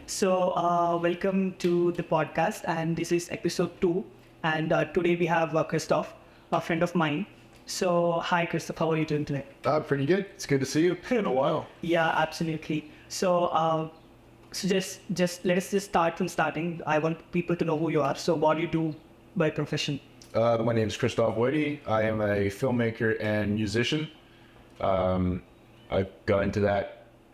Welcome to the podcast, and this is episode 2. And today we have Christoph, a friend of mine. So, hi, Christoph, how are you doing today? Pretty good. It's good to see you. In a while. Yeah, absolutely. Just let us just start from starting. I want people to know who you are. So, what do you do by profession? My name is Christoph. I am a filmmaker and musician. I got into that.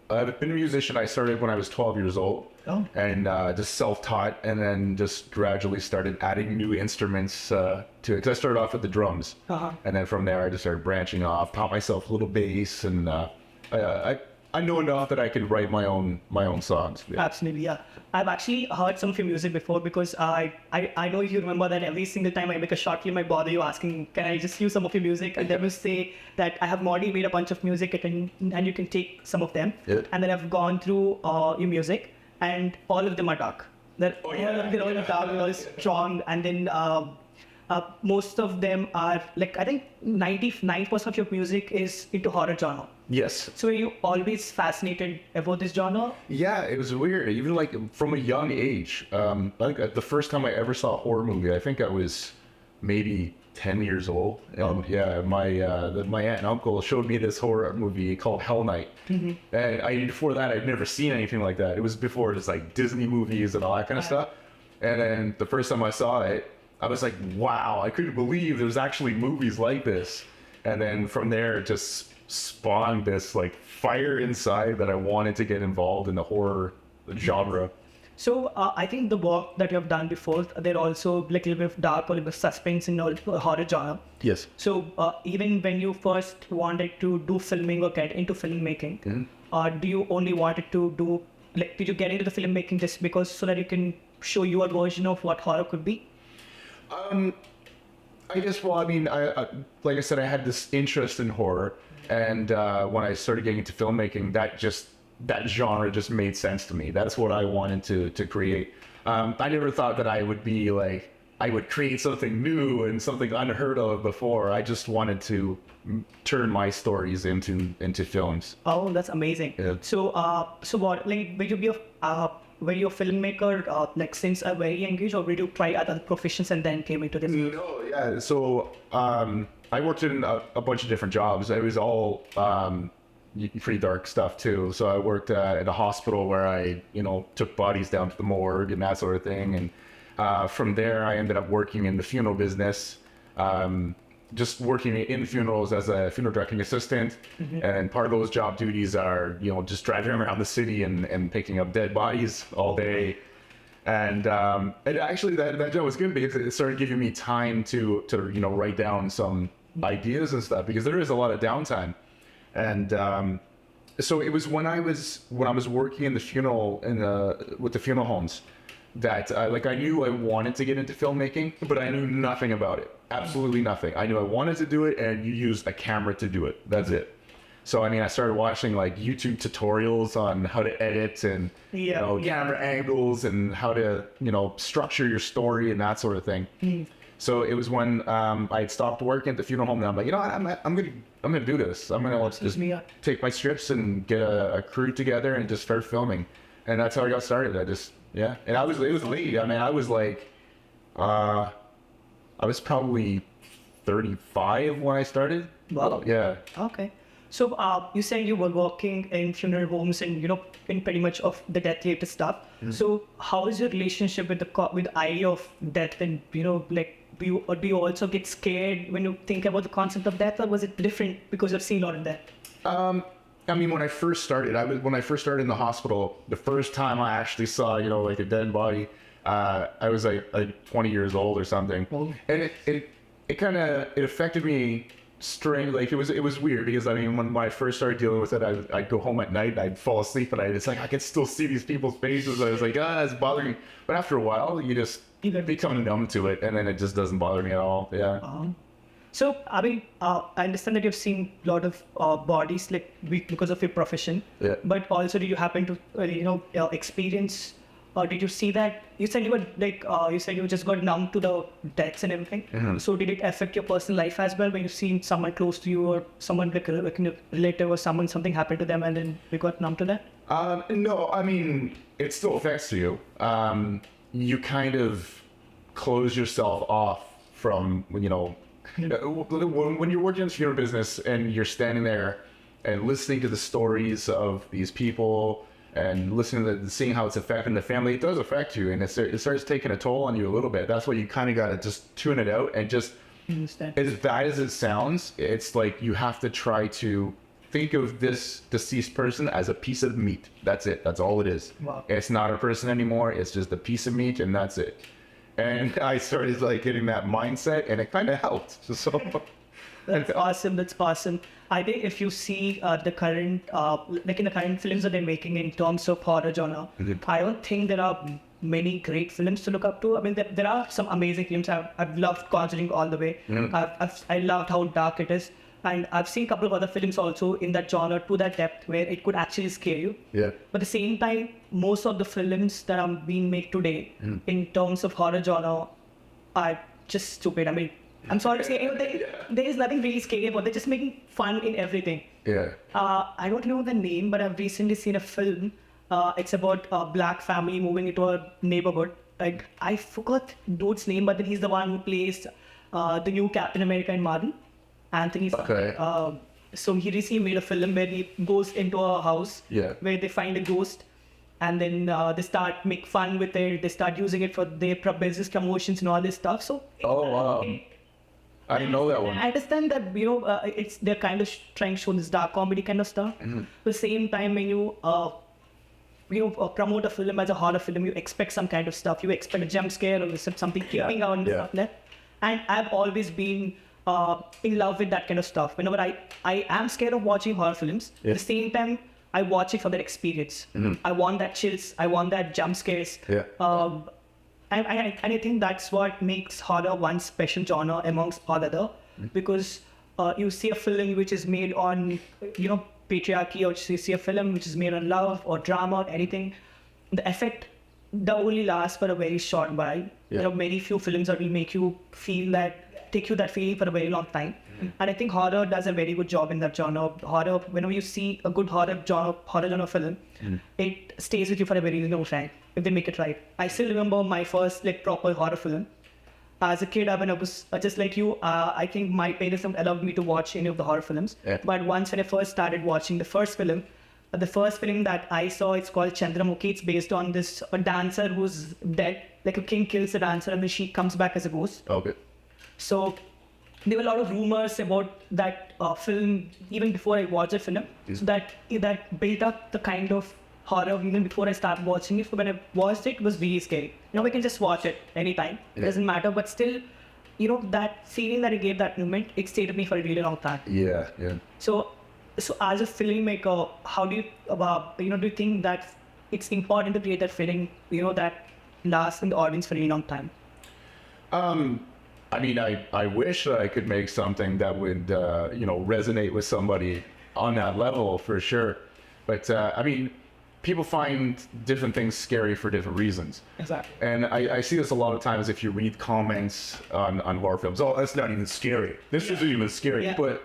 I've been a musician. I started when I was 12 years old. Oh. And just self-taught, and then just gradually started adding new instruments to it. Because I started off with the drums, and then from there I just started branching off, taught myself a little bass, and I know enough that I could write my own songs. Yeah. Absolutely, yeah. I've actually heard some of your music before because I know you remember that every single time I make a short film, I bother you asking, can I just use some of your music? And then you say that I have already made a bunch of music and you can take some of them. Yeah. And then I've gone through your music, and all of them are dark. They're all dark, all strong, and then most of them are like, I think 99% of your music is into horror genre. Yes. So were you always fascinated about this genre? Yeah, it was weird. Even like from a young age, like the first time I ever saw a horror movie, I think I was maybe 10 years old. And yeah, my aunt and uncle showed me this horror movie called Hell Night. Mm-hmm. And before that, I'd never seen anything like that. It was before just like Disney movies and all that kind of stuff. And then the first time I saw it, I was like, wow, I couldn't believe there's actually movies like this. And then from there, it just spawned this like fire inside that I wanted to get involved in the horror genre. So I think the work that you have done before, they're also like a little bit of dark or a little bit of suspense in the horror genre. Yes. So even when you first wanted to do filming or get into filmmaking, do you only wanted to do, like, did you get into the filmmaking just because so that you can show your version of what horror could be? I like I said, I had this interest in horror, and when I started getting into filmmaking, that genre just made sense to me. That's what I wanted to create. I never thought that I would create something new and something unheard of before. I just wanted to turn my stories into films. Oh, that's amazing. Yeah. So what, like, were you a filmmaker like since a very young age, or did you try other professions and then came into this? No, yeah. So I worked in a bunch of different jobs. It was all pretty dark stuff too. So I worked at a hospital where I, took bodies down to the morgue and that sort of thing. And from there, I ended up working in the funeral business. Just working in funerals as a funeral directing assistant. Mm-hmm. And part of those job duties are, just driving around the city and picking up dead bodies all day. And actually that job was good because it started giving me time to write down some ideas and stuff, because there is a lot of downtime. And so it was when I was working in the funeral with the funeral homes that I knew I wanted to get into filmmaking, but I knew nothing about it. Absolutely nothing. I knew I wanted to do it, and you use a camera to do it. That's it. So I started watching like YouTube tutorials on how to edit and camera angles and how to structure your story and that sort of thing. Mm. So it was when I had stopped working at the funeral home, and I'm like, I'm gonna do this. I'm gonna just take my strips and get a crew together and just start filming. And that's how I got started. And it was late. I was like, I was probably 35 when I started. Wow. Yeah. Okay. So you said you were working in funeral homes and in pretty much of the death related stuff. Mm-hmm. So how is your relationship with the idea of death, and do you also get scared when you think about the concept of death, or was it different because you've seen a lot of that? When I first started, in the hospital, the first time I actually saw, like a dead body, I was like 20 years old or something. Oh. And it affected me strange. Like it was weird because when I first started dealing with it, I'd go home at night and I'd fall asleep, and it's like I could still see these people's faces. I was like, it's bothering me. But after a while, you become numb to it, and then it just doesn't bother me at all. Yeah. So, I understand that you've seen a lot of bodies because of your profession. Yeah. But also, did you happen to, experience, or did you see that? You said you just got numb to the deaths and everything. Mm-hmm. So, did it affect your personal life as well when you've seen someone close to you, or someone like a relative or something happened to them and then you got numb to that? No, I mean, it still affects you. You kind of close yourself off from, when you're working in the funeral business and you're standing there and listening to the stories of these people and listening to seeing how it's affecting the family, it does affect you, and it starts taking a toll on you a little bit. That's why you kind of got to just tune it out and just, as bad as it sounds, it's like you have to try to think of this deceased person as a piece of meat. That's it. That's all it is. Wow. It's not a person anymore. It's just a piece of meat, and that's it. And I started like getting that mindset, and it kind of helped. So that's awesome. That's awesome. I think if you see the current, like in the current films that they're making in terms of horror genre, I don't think there are many great films to look up to. I mean, there are some amazing films. I've loved Conjuring all the way. I loved how dark it is. And I've seen a couple of other films also in that genre to that depth where it could actually scare you. Yeah. But at the same time, most of the films that are being made today in terms of horror genre are just stupid. I mean, I'm sorry to say, there is nothing really scary about it. They're just making fun in everything. Yeah. I don't know the name, but I've recently seen a film. It's about a black family moving into a neighborhood. Like, I forgot dude's name, but then he's the one who plays the new Captain America in Marvel. Anthony. Okay. So he recently made a film where he goes into a house where they find a ghost, and then they start make fun with it. They start using it for their business promotions and all this stuff. So. Oh wow. I didn't know that one. I understand that it's they're kind of trying to show this dark comedy kind of stuff. At the same time, when you promote a film as a horror film, you expect some kind of stuff. You expect a jump scare or something creeping out and stuff like that. And I've always been in love with that kind of stuff. Whenever I am scared of watching horror films, at the same time, I watch it for that experience. I want that chills. I want that jump scares. And I think that's what makes horror one special genre amongst all other, because you see a film which is made on, patriarchy, or you see a film which is made on love or drama or anything, the effect that only lasts for a very short while. There are very few films that will make you take you that feeling for a very long time. And I think horror does a very good job in that genre. Horror, whenever you see a good horror genre film, it stays with you for a very long time if they make it right. I still remember my first proper horror film. As a kid, I was just like you. I think my parents don't allow me to watch any of the horror films. But once when I first started watching the first film that I saw, it's called Chandramukhi. It's based on this a dancer who's dead. Like a king kills the dancer and then she comes back as a ghost. Okay. So there were a lot of rumors about that film even before I watched the film. So that built up the kind of horror even before I started watching it. So when I watched it, it was really scary. We can just watch it anytime. It doesn't matter. But still, that feeling that it gave that moment, it stayed with me for a really long time. Yeah. So as a filmmaker, how do you, do you think that it's important to create that feeling, that lasts in the audience for a really long time? I mean, I wish that I could make something that would, resonate with somebody on that level for sure. But I mean, people find different things scary for different reasons. Exactly. And I see this a lot of times if you read comments on horror films. Oh, that's not even scary. This isn't even scary. Yeah. But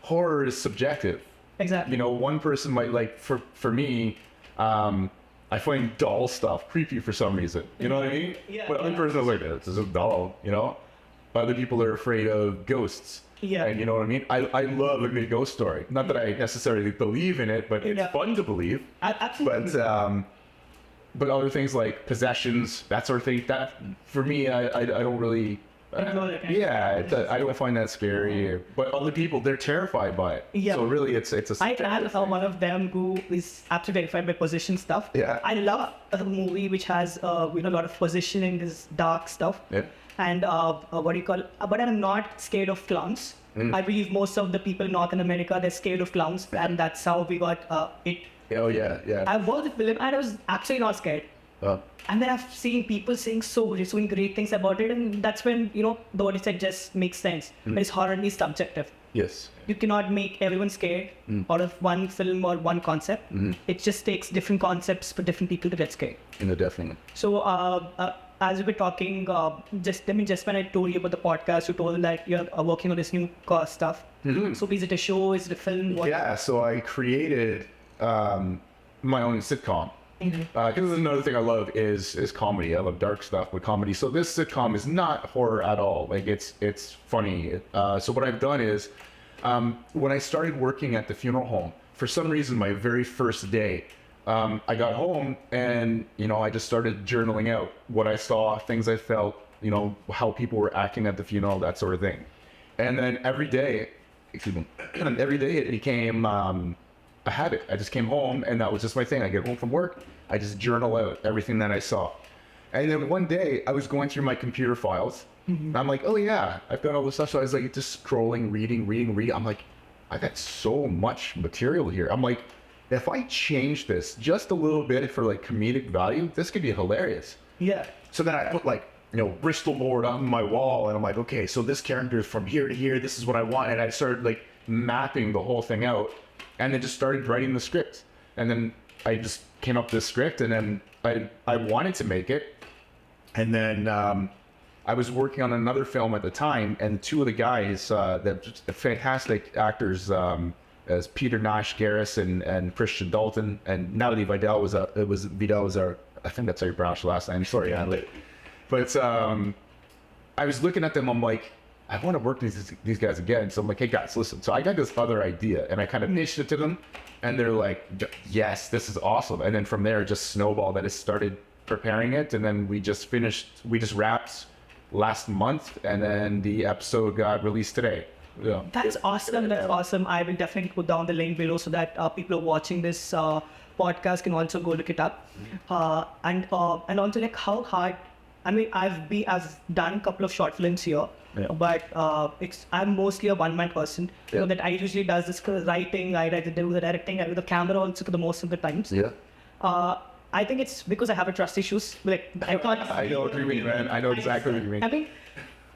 horror is subjective. Exactly. One person might like, for me, I find doll stuff creepy for some reason. You know what I mean? Yeah, but one person is like, this is a doll, Other people are afraid of ghosts. Yeah. And you know what I mean? I love a good ghost story. Not that I necessarily believe in it, but it's fun to believe. Absolutely. But other things like possessions, that sort of thing, that for me, I don't really. I don't find that scary. But other people, they're terrified by it. Yeah. So really, it's a. I am one of them who is absolutely terrified by possession stuff. Yeah. I love a movie which has a lot of possession this dark stuff. Yeah. And but I'm not scared of clowns. I believe most of the people in North America, they're scared of clowns, and that's how we got it. Oh yeah. I watched the film and I was actually not scared. And then I've seen people saying great things about it, and that's when the what you said just makes sense. It's horror is subjective. Yes. You cannot make everyone scared out of one film or one concept. It just takes different concepts for different people to get scared. Definitely. So as we were talking, just when I told you about the podcast, you told that you're working on this new stuff. So is it a show? Is it a film? Yeah. So I created my own sitcom. Because another thing I love is comedy. I love dark stuff with comedy. So this sitcom is not horror at all. Like it's funny. So what I've done is, when I started working at the funeral home, for some reason, my very first day, I got home and I just started journaling out what I saw, things I felt, how people were acting at the funeral, that sort of thing. And then every day, it became a habit. I just came home and that was just my thing. I get home from work, I just journal out everything that I saw. And then one day I was going through my computer files. And I'm like, oh yeah, I've got all this stuff. So I was like just scrolling, reading. I'm like, I got so much material here. I'm like, if I change this just a little bit for like comedic value, this could be hilarious. Yeah. So then I put like, Bristol board on my wall and I'm like, okay, so this character is from here to here. This is what I want. And I started like mapping the whole thing out and then just started writing the script. And then I just came up with this script and then I wanted to make it. And then I was working on another film at the time and two of the guys, that just fantastic actors, as Peter Nash Garris and Christian Dalton and Natalie Vidal was our, I think that's how you pronounce your last name. Sorry, Natalie. But I was looking at them. I'm like, I want to work with these guys again. So I'm like, hey guys, listen. So I got this other idea, and I kind of pitched it to them, and they're like, yes, this is awesome. And then from there, it just snowballed. I just started preparing it, and then we just wrapped last month, and then the episode got released today. Yeah. That's awesome. That's awesome. I will definitely put down the link below so that people who are watching this podcast can also go look it up. And also like how hard. I mean, I've done a couple of short films here, but I'm mostly a one-man person. That I usually does this writing, I do the directing, I do the camera also for the most of the times. Yeah. I think it's because I have a trust issues. Like I can't. I know what you mean, man. I know exactly what you mean. I mean,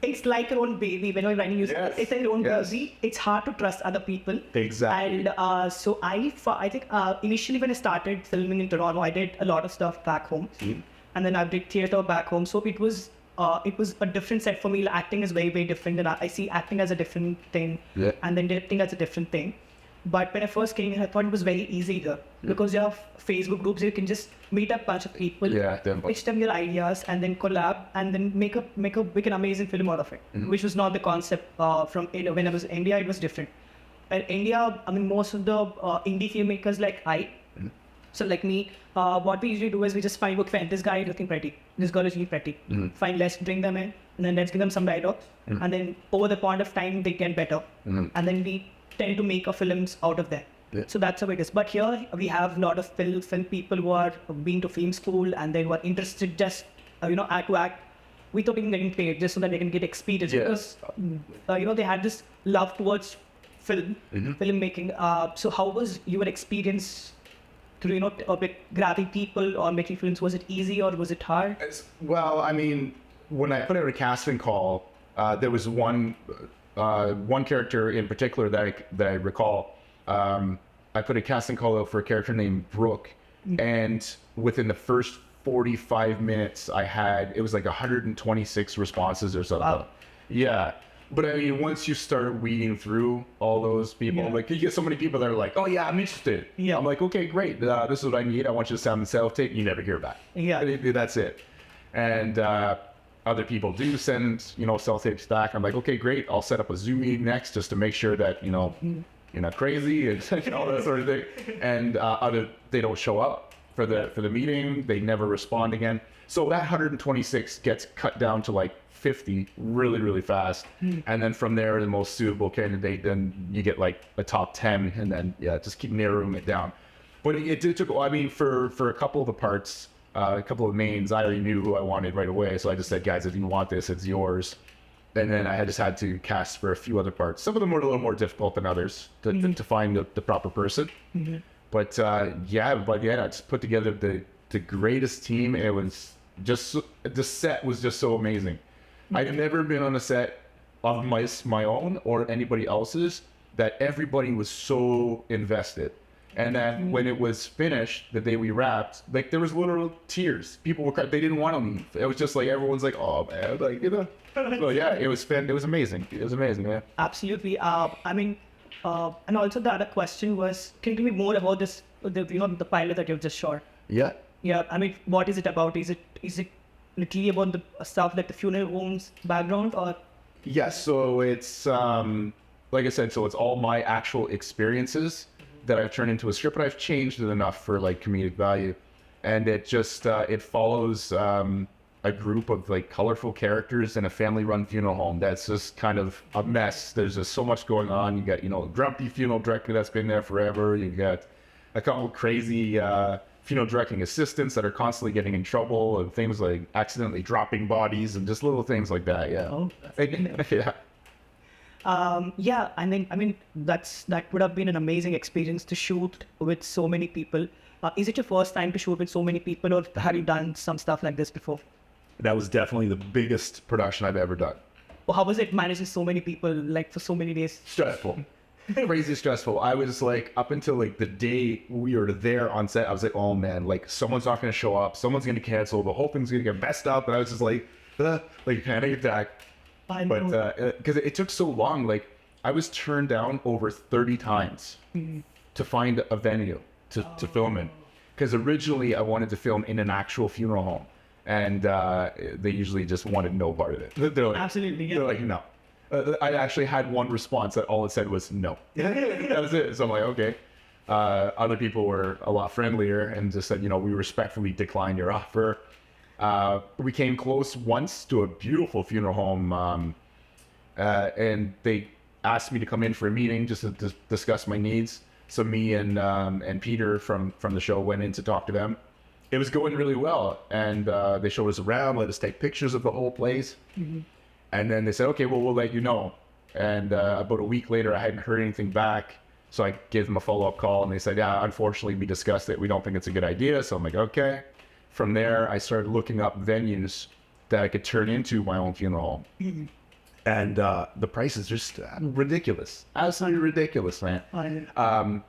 it's like your own baby when you're writing music. It's like your own baby. It's hard to trust other people. Exactly. And so I think initially when I started filming in Toronto, I did a lot of stuff back home. And then I did theater back home. So it was a different set for me. Acting is very, very different. And I see acting as a different thing. Yeah. And then directing as a different thing. But when I first came here, I thought it was very easy here. Because you have Facebook groups, you can just meet up a bunch of people, pitch them your ideas, and then collab, and then make an amazing film out of it. Which was not the concept from when I was in India, it was different. In India, I mean, most of the indie filmmakers so like me, what we usually do is we just find, okay, this guy is looking pretty. This girl is looking pretty. Fine, let's bring them in. And then let's give them some dialogues. And then over the point of time, they get better. And then we tend to make films out of that. So that's how it is. But here, we have a lot of film people who are been to film school and they were interested just, act to act without even getting paid, just so that they can get experience. Because, they had this love towards filmmaking. So how was your experience through, grabbing people or making films? Was it easy or was it hard? Well, I mean, when I put out a casting call, there was one character in particular that I recall. I put a casting call out for a character named Brooke, and within the first 45 minutes, it was like 126 responses or something. Wow. Yeah. But I mean, once you start weeding through all those people, like you get so many people that are like, oh yeah, I'm interested. Yeah. I'm like, okay, great. This is what I need. I want you to send the self-tape. You never hear back. Yeah. That's it. And other people do send, self-tapes back. I'm like, okay, great. I'll set up a Zoom meeting next just to make sure that, you're not crazy and all that sort of thing. And they don't show up for the meeting. They never respond again. So that 126 gets cut down to like 50 really, really fast. And then from there, the most suitable candidate, then you get like a top 10 and then, just keep narrowing it down. But it took, I mean, for a couple of the parts, a couple of mains, I already knew who I wanted right away. So I just said, guys, if you want this, it's yours. And then I just had to cast for a few other parts. Some of them were a little more difficult than others to find the proper person. But by the end, I just put together the greatest team. And it was just, the set was just so amazing. I've never been on a set of my own or anybody else's that everybody was so invested. And then when it was finished, the day we wrapped, like there was literal tears. People were crying. They didn't want to leave. It was just like everyone's like, oh man, like So yeah, it was amazing. It was amazing, yeah. Absolutely. I mean, and also the other question was, can you tell me more about this the pilot that you've just shot. Yeah. Yeah, I mean, what is it about? Is it literally about the stuff like the funeral homes background, or? Yes. So it's like I said, so it's all my actual experiences that I've turned into a script, but I've changed it enough for like comedic value, and it just it follows a group of like colorful characters in a family-run funeral home that's just kind of a mess. There's just so much going on. You got a grumpy funeral director that's been there forever. You got a couple crazy funeral directing assistants that are constantly getting in trouble, and things like accidentally dropping bodies and just little things like that. Yeah. Oh, Yeah. yeah, I mean that would have been an amazing experience to shoot with so many people. Is it your first time to shoot with so many people, or have you done some stuff like this before? That was definitely the biggest production I've ever done. Well, how was it managing so many people like for so many days? Stressful. Crazy stressful. I was like, up until like the day we were there on set, I was like, oh man, like someone's not going to show up, someone's going to cancel, the whole thing's going to get messed up. And I was just like panic attack. But because it took so long, like I was turned down over 30 times to find a venue to film in. Because originally I wanted to film in an actual funeral home, and they usually just wanted no part of it. They're like, Absolutely, yeah. They're like, no. I actually had one response that all it said was no. That was it. So I'm like, okay. Other people were a lot friendlier and just said, we respectfully decline your offer. We came close once to a beautiful funeral home, and they asked me to come in for a meeting just to discuss my needs. So me and Peter from the show went in to talk to them. It was going really well, and they showed us around, let us take pictures of the whole place. Mm-hmm. And then they said, okay, well, we'll let you know. And about a week later, I hadn't heard anything back. So I gave them a follow-up call, and they said, yeah, unfortunately, we discussed it. We don't think it's a good idea. So I'm like, okay. From there, I started looking up venues that I could turn into my own funeral home. Mm-hmm. And the price is just ridiculous. Absolutely ridiculous, man.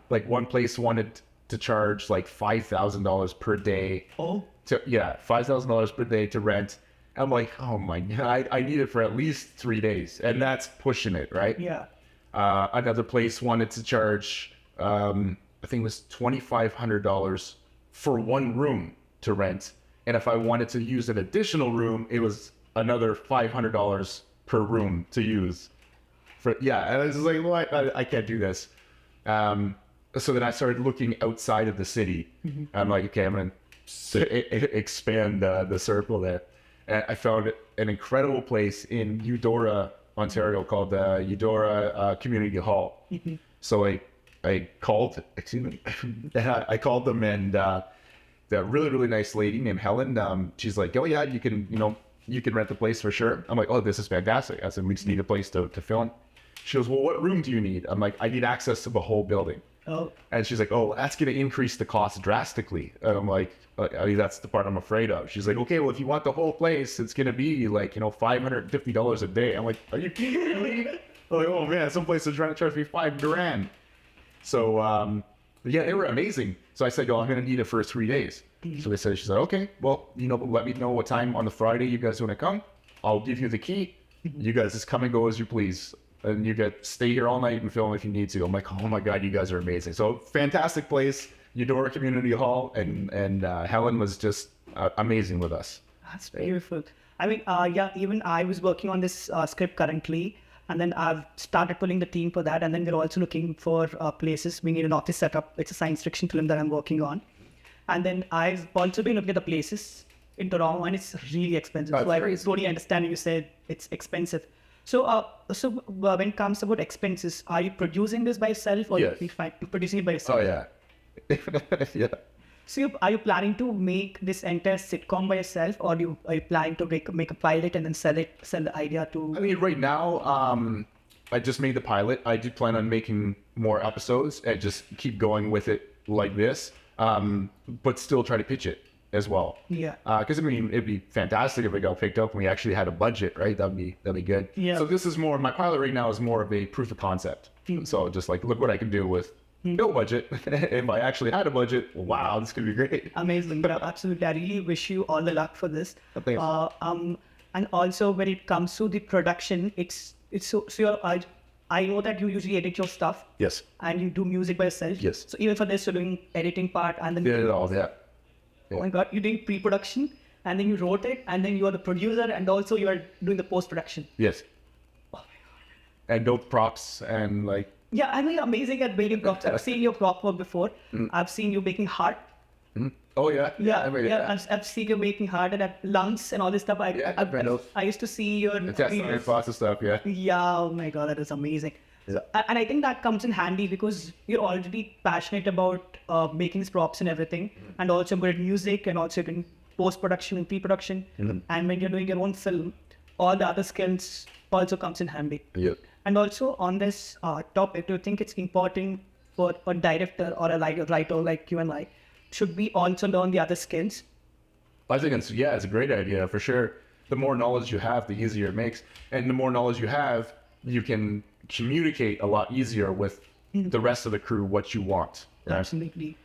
Like one place wanted to charge like $5,000 per day. Oh. $5,000 per day to rent. I'm like, oh my God, I need it for at least 3 days. And that's pushing it, right? Yeah. Another place wanted to charge, I think it was $2,500 for one room to rent. And if I wanted to use an additional room, it was another $500 per room to use. And I was just like, well, I can't do this. So then I started looking outside of the city. Mm-hmm. I'm like, okay, I'm going to expand the circle there. And I found an incredible place in Eudora, Ontario, called Eudora Community Hall. Mm-hmm. So I called, I called them, and that really, really nice lady named Helen, she's like, oh yeah, you can rent the place for sure. I'm like, oh, this is fantastic. I said, we just need a place to film. She goes, well, what room do you need? I'm like, I need access to the whole building. Oh. And she's like, oh, that's going to increase the cost drastically. And I'm like, that's the part I'm afraid of. She's like, okay, well, if you want the whole place, it's going to be like, $550 a day. I'm like, are you kidding me? I'm like, oh man, some place is trying to charge me $5,000. So, they were amazing. So I said, I'm going to need it for 3 days. So she said, okay, well, let me know what time on the Friday you guys want to come. I'll give you the key. You guys just come and go as you please. And you stay here all night and film if you need to. I'm like, oh my God, you guys are amazing. So fantastic place, Eudora Community Hall, and Helen was just amazing with us. That's beautiful. I mean, even I was working on this script currently, and then I've started pulling the team for that. And then we're also looking for places. We need an office setup. It's a science fiction film that I'm working on. And then I've also been looking at the places in Toronto, and it's really expensive. So I totally understand you said it's expensive. So, when it comes about expenses, are you producing this by yourself, or yes. You're producing it by yourself? Oh yeah, yeah. So, are you planning to make this entire sitcom by yourself, or are you planning to make a pilot and then sell the idea to? I mean, right now, I just made the pilot. I do plan on making more episodes and just keep going with it like this, but still try to pitch it as well. Yeah. Because it'd be fantastic if it got picked up and we actually had a budget, right? That'd be good. Yeah. So this is my pilot right now is more of a proof of concept. Mm-hmm. So just like, look what I can do with no budget. If I actually had a budget, wow, this could be great. Amazing. Yeah, absolutely. I really wish you all the luck for this. Thanks. And also when it comes to the production, it's so I know that you usually edit your stuff. Yes. And you do music by yourself. Yes. So even for this, you're doing editing part and then Did it all, yeah. Oh my God, you're doing pre-production and then you wrote it and then you are the producer and also you are doing the post-production. Yes. Oh my God. And no props and like. Yeah, I mean, amazing at building props. I've seen your prop work before. I've seen you making heart. Oh yeah. I've seen you making heart and at lungs and all this stuff. I used to see your That's lots of stuff, yeah. Yeah, oh my God, that is amazing. Yeah. And I think that comes in handy because you're already passionate about making these props and everything, and also good at music and also in post-production and pre-production. And when you're doing your own film, all the other skills also comes in handy. Yeah. And also on this topic, do you think it's important for a director or a writer like you and I, should we also learn the other skills? I think it's a great idea for sure. The more knowledge you have, the easier it makes. And the more knowledge you have, you can communicate a lot easier with the rest of the crew what you want. Right? Absolutely.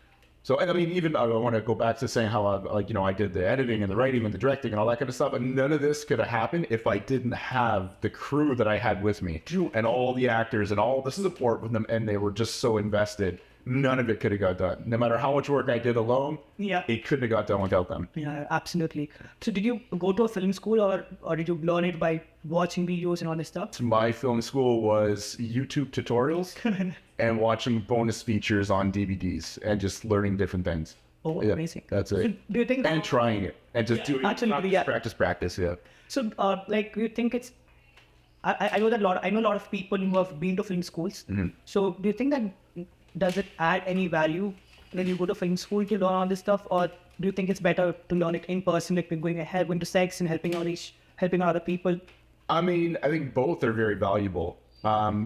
So, and I mean, even I want to go back to saying how I did the editing and the writing and the directing and all that kind of stuff. And none of this could have happened if I didn't have the crew that I had with me and all the actors and all the support with them. And they were just so invested. None of it could have got done. No matter how much work I did alone, it couldn't have got done without them. Yeah, absolutely. So did you go to a film school or did you learn it by watching videos and all this stuff? My film school was YouTube tutorials and watching bonus features on DVDs and just learning different things. Oh, amazing. That's it. So do you think and trying it and just doing it. Practice, yeah. So like, you think it's, I know that I know a lot of people who have been to film schools. So do you think that does it add any value when you go to film school to learn all this stuff, or do you think it's better to learn it in person, like going to sex and helping other people? I mean, I think both are very valuable.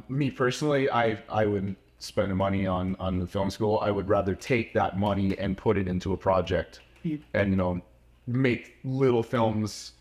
Me personally, I wouldn't spend the money on the film school. I would rather take that money and put it into a project and make little films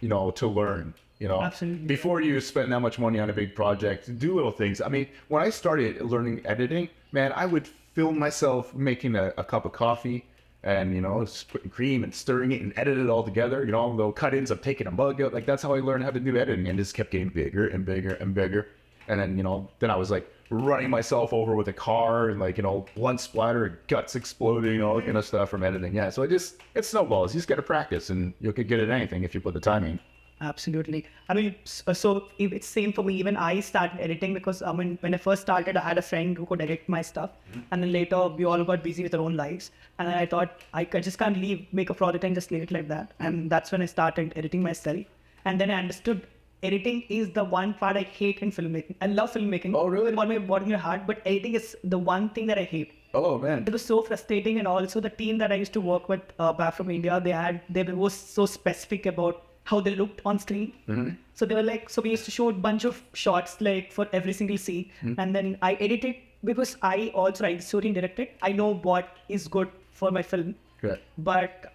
to learn. Absolutely. Before you spend that much money on a big project, do little things. I mean, when I started learning editing, man, I would film myself making a cup of coffee and, just putting cream and stirring it and edit it all together. The cut-ins of taking a mug out. Like, that's how I learned how to do editing, and just kept getting bigger and bigger and bigger. And then, then I was like running myself over with a car and blood splatter, guts exploding, all that kind of stuff from editing. Yeah, so it snowballs. You just got to practice and you can get at anything if you put the time in. Absolutely. I mean, so it's same for me. Even I started editing because when I first started, I had a friend who could edit my stuff. And then later we all got busy with our own lives. And then I thought I just can't make a project and just leave it like that. And that's when I started editing myself. And then I understood editing is the one part I hate in filmmaking. I love filmmaking. Oh, really? One way bottom your heart, but editing is the one thing that I hate. Oh, man. It was so frustrating. And also the team that I used to work with back from India, they were so specific about how they looked on screen. So they were like, so we used to show a bunch of shots like for every single scene. And then I edited because I also write the story and direct it. I know what is good for my film. Good. But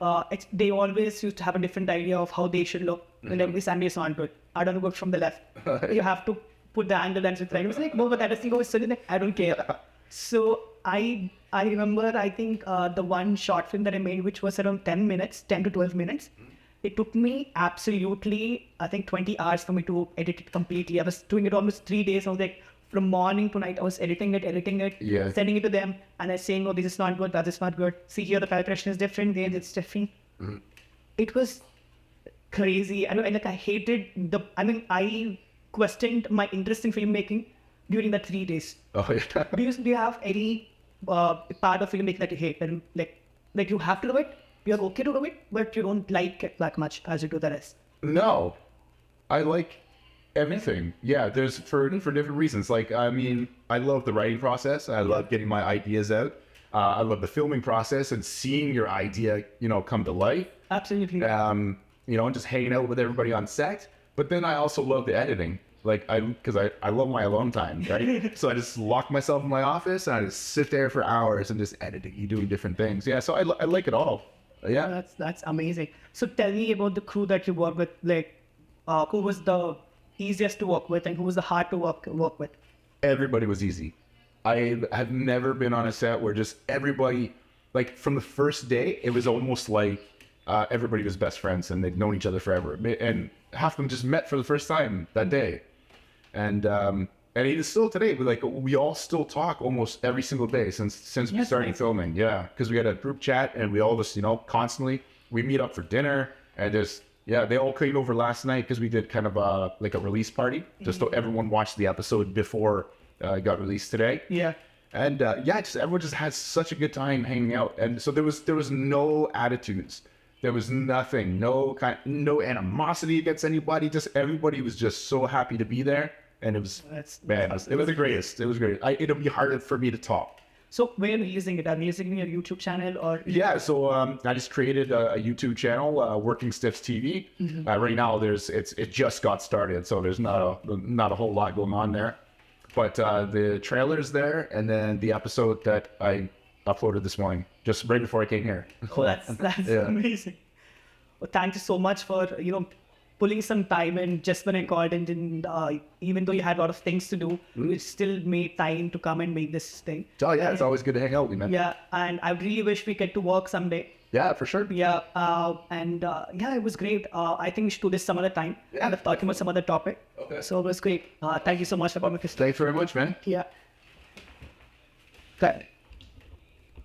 they always used to have a different idea of how they should look. And like, this angle is not good. I don't go from the left. You have to put the angle that's right. It was like, no, but that doesn't go. So like, I don't care. So I remember, I think the one short film that I made, which was around 10 to 12 minutes. It took me absolutely, I think, 20 hours for me to edit it completely. I was doing it almost 3 days. I was like, from morning to night, I was editing it, sending it to them. And I was saying, oh, this is not good, that is not good. See here, the calculation is different, there it's different. It was crazy. I hated I questioned my interest in filmmaking during that 3 days. Oh, yeah. Do you have any part of filmmaking that you hate? And like you have to do it? You're okay to do it, but you don't like it that much as you do the rest. No, I like everything. Yeah, there's for different reasons. Like, I mean, I love the writing process. I love getting my ideas out. I love the filming process and seeing your idea, come to life. Absolutely. And just hanging out with everybody on set. But then I also love the editing. Like, because I love my alone time, right? So I just lock myself in my office and I just sit there for hours and just editing, doing different things. Yeah, so I like it all. Yeah, that's amazing. So tell me about the crew that you work with. Like, who was the easiest to work with, and who was the hard to work with? Everybody was easy. I have never been on a set where just everybody, like from the first day, it was almost like everybody was best friends and they'd known each other forever. And half of them just met for the first time that day. And And it is still today. But like we all still talk almost every single day since we started filming. Yeah, because we had a group chat and we all just constantly we meet up for dinner and just they all came over last night because we did kind of like a release party just so everyone watched the episode before it got released today. Yeah. And just everyone just had such a good time hanging out, and so there was no attitudes, there was nothing, no animosity against anybody. Just everybody was just so happy to be there, and it was it was the greatest. It was great. It'll be harder for me to top. So where are you using it? Are you using your YouTube channel or? Yeah, so I just created a YouTube channel, Working Stiffs TV. Right now, it just got started, so there's not a whole lot going on there. But the trailer's there, and then the episode that I uploaded this morning, just right before I came here. Oh, that's amazing. Well, thank you so much for pulling some time in just when I called, and even though you had a lot of things to do, you still made time to come and make this thing. Oh yeah, it's always good to hang out with you, man. Yeah, and I really wish we get to work someday. Yeah, for sure. Yeah, it was great. I think we should do this some other time. Yeah. And talking about some other topic. Okay. So it was great. Thank you so much for coming. Thanks very much, man. Yeah. Good.